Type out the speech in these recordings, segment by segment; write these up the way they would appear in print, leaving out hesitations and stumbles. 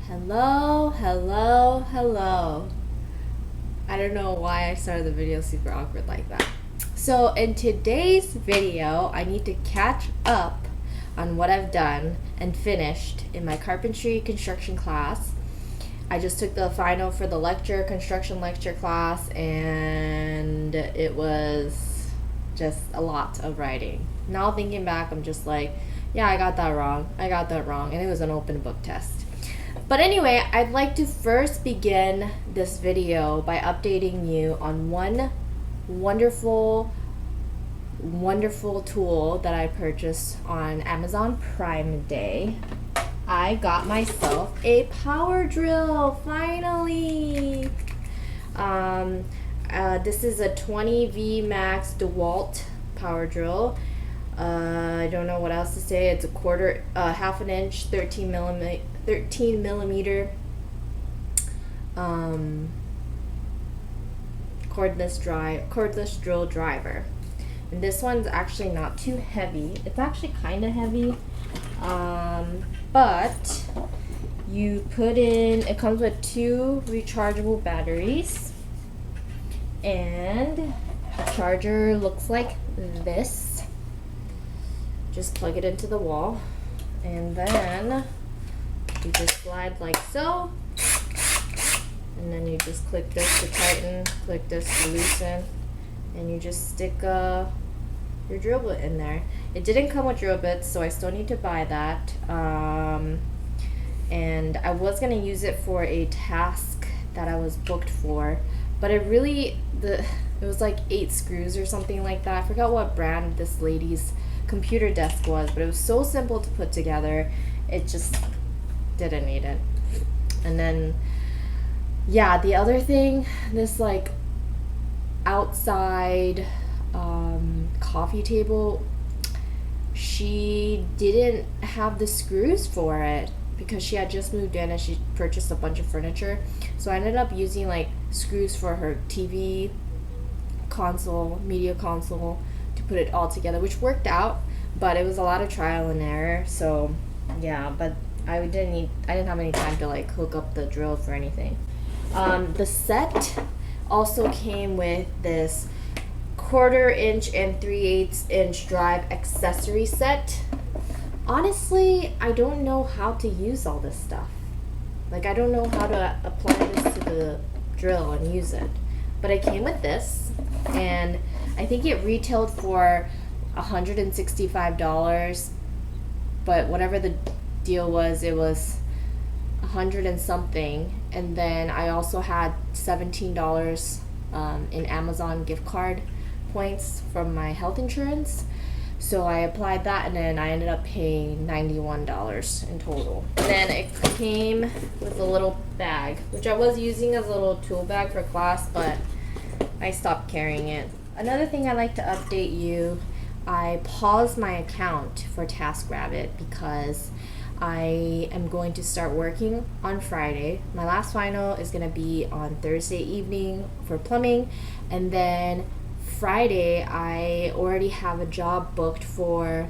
Hello, hello, hello. I don't know why I started the video super awkward like that. So in today's video, I need to catch up on what I've done and finished in my carpentry construction class. I just took the final for the construction lecture class, and it was just a lot of writing. Now thinking back, I'm just like, yeah, I got that wrong. And it was an open book test. But anyway, I'd like to first begin this video by updating you on one wonderful, wonderful tool that I purchased on Amazon Prime Day. I got myself a power drill, finally! This is a 20V Max DeWalt power drill. I don't know what else to say. It's half an inch, 13 millimeter cordless drill driver. And this one's actually not too heavy. It's actually kind of heavy, but it comes with 2 rechargeable batteries, and the charger looks like this. Just plug it into the wall, and then you just slide like so, and then you just click this to tighten, click this to loosen, and you just stick your drill bit in there. It didn't come with drill bits, so I still need to buy that. And I was gonna use it for a task that I was booked for, but it was like 8 screws or something like that. I forgot what brand this lady's computer desk was, but it was so simple to put together, it just didn't need it. And then the other thing, this like outside coffee table, she didn't have the screws for it because she had just moved in and she purchased a bunch of furniture. So I ended up using like screws for her TV console, media console, to put it all together, which worked out, but it was a lot of trial and error. So yeah, but I didn't have any time to like hook up the drill for anything. The set also came with this 1/4 inch and 3/8 inch drive accessory set. Honestly, I don't know how to use all this stuff. Like, I don't know how to apply this to the drill and use it. But it came with this, and I think it retailed for $165, but whatever the deal was, it was 100 and something. And then I also had $17 in Amazon gift card points from my health insurance, so I applied that, and then I ended up paying $91 in total. And then it came with a little bag, which I was using as a little tool bag for class, but I stopped carrying it. Another thing I'd like to update you, I paused my account for TaskRabbit because I am going to start working on Friday. My last final is going to be on Thursday evening for plumbing, and then Friday I already have a job booked for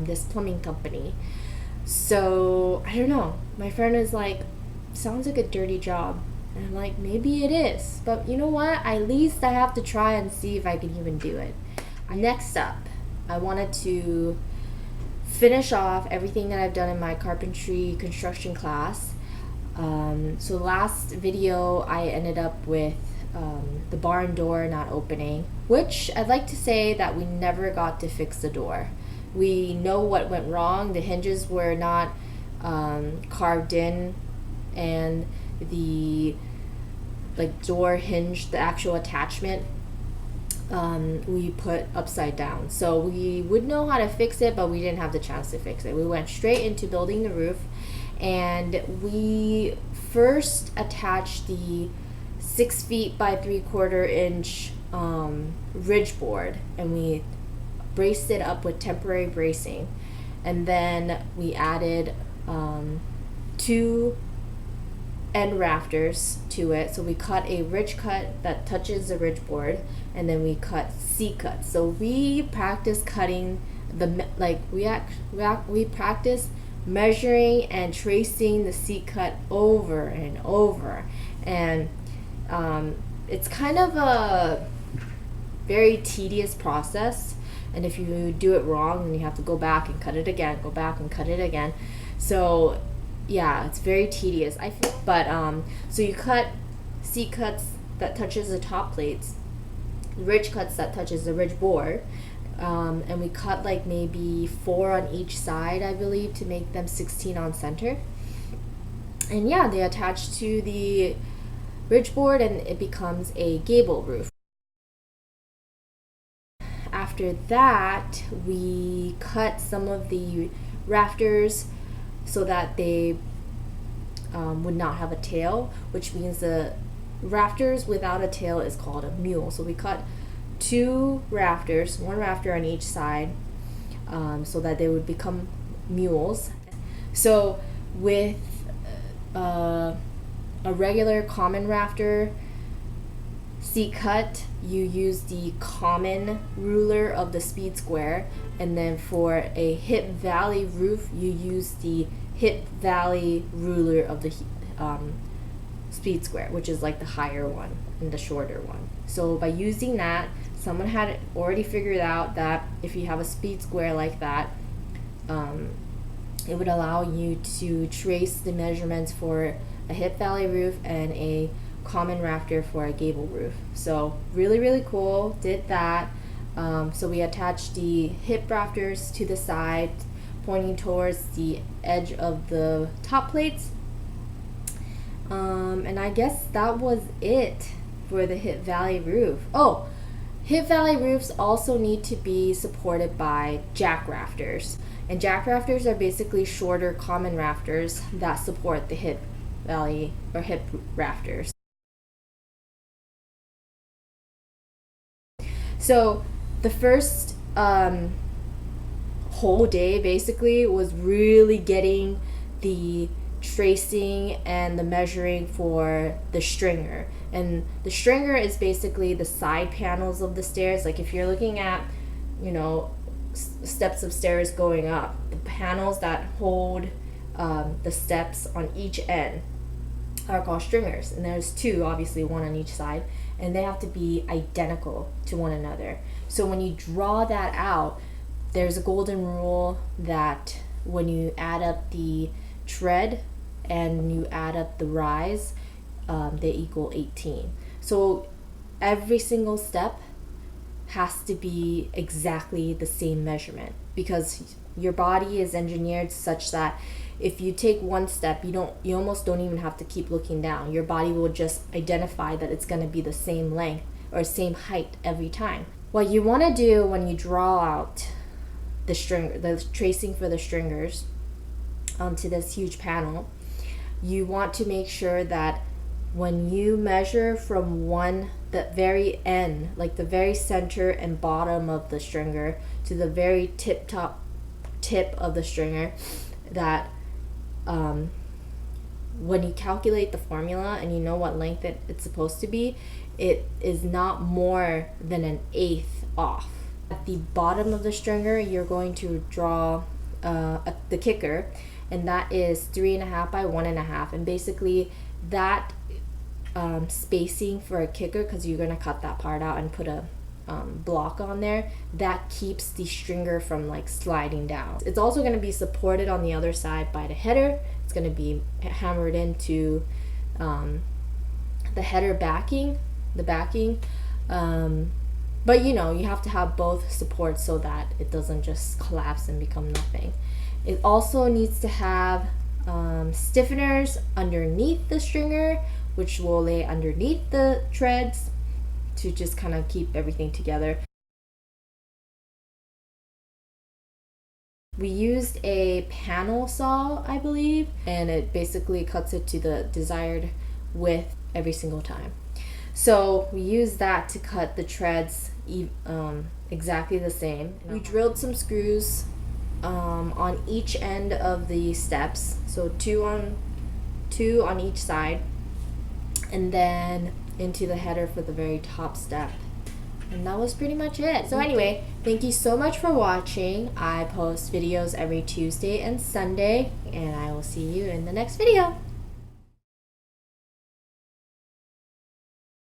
this plumbing company. So I don't know, my friend is like, sounds like a dirty job, and I'm like, maybe it is, but you know what, at least I have to try and see if I can even do it. Next up, I wanted to finish off everything that I've done in my carpentry construction class. So last video I ended up with the barn door not opening, which I'd like to say that we never got to fix the door. We know what went wrong. The hinges were not carved in, and the door hinge, the actual attachment, we put upside down. So we would know how to fix it, but we didn't have the chance to fix it. We went straight into building the roof, and we first attached the 6 feet by 3/4 inch ridge board, and we braced it up with temporary bracing, and then we added 2 end rafters to it. So we cut a ridge cut that touches the ridge board, and then we cut C-cuts. So we practiced cutting we practiced measuring and tracing the seat cut over and over. And it's kind of a very tedious process. And if you do it wrong, then you have to go back and cut it again, go back and cut it again. So yeah, it's very tedious. I feel, but so you cut seat cuts that touches the top plates, ridge cuts that touches the ridge board, and we cut like maybe 4 on each side, I believe, to make them 16 on center. And yeah, they attach to the ridge board and it becomes a gable roof. After that, we cut some of the rafters so that they would not have a tail, which means the rafters without a tail is called a mule. So we cut 2 rafters, 1 rafter on each side, so that they would become mules. So with a regular common rafter seat cut, you use the common ruler of the speed square, and then for a hip valley roof, you use the hip valley ruler of the speed square, which is like the higher one and the shorter one. So by using that, someone had already figured out that if you have a speed square like that, it would allow you to trace the measurements for a hip valley roof and a common rafter for a gable roof. So really, really cool. Did that. So we attached the hip rafters to the side, pointing towards the edge of the top plates. And I guess that was it for the hip valley roof. Oh, hip valley roofs also need to be supported by jack rafters. And jack rafters are basically shorter common rafters that support the hip valley or hip rafters. So the first whole day basically was really getting the tracing and the measuring for the stringer. And the stringer is basically the side panels of the stairs. Like if you're looking at, steps of stairs going up, the panels that hold the steps on each end are called stringers. And there's 2, obviously 1 on each side, and they have to be identical to one another. So when you draw that out, there's a golden rule that when you add up the tread and you add up the rise, they equal 18. So every single step has to be exactly the same measurement, because your body is engineered such that if you take one step, you almost don't even have to keep looking down. Your body will just identify that it's going to be the same length or same height every time. What you want to do when you draw out the tracing for the stringers onto this huge panel, you want to make sure that when you measure from the very end, like the very center and bottom of the stringer, to the very tip of the stringer, that when you calculate the formula and you know what length it's supposed to be, it is not more than an 1/8 off. At the bottom of the stringer, you're going to draw the kicker, and that is 3.5 by 1.5. And basically that spacing for a kicker, because you're going to cut that part out and put a block on there, that keeps the stringer from like sliding down. It's also going to be supported on the other side by the header. It's going to be hammered into the header backing, but you have to have both supports so that it doesn't just collapse and become nothing. It also needs to have stiffeners underneath the stringer, which will lay underneath the treads to just kind of keep everything together. We used a panel saw, I believe, and it basically cuts it to the desired width every single time. So we used that to cut the treads exactly the same. We drilled some screws on each end of the steps, so two on each side, and then into the header for the very top step. And that was pretty much it. So anyway, thank you so much for watching. I post videos every Tuesday and Sunday, and I will see you in the next video.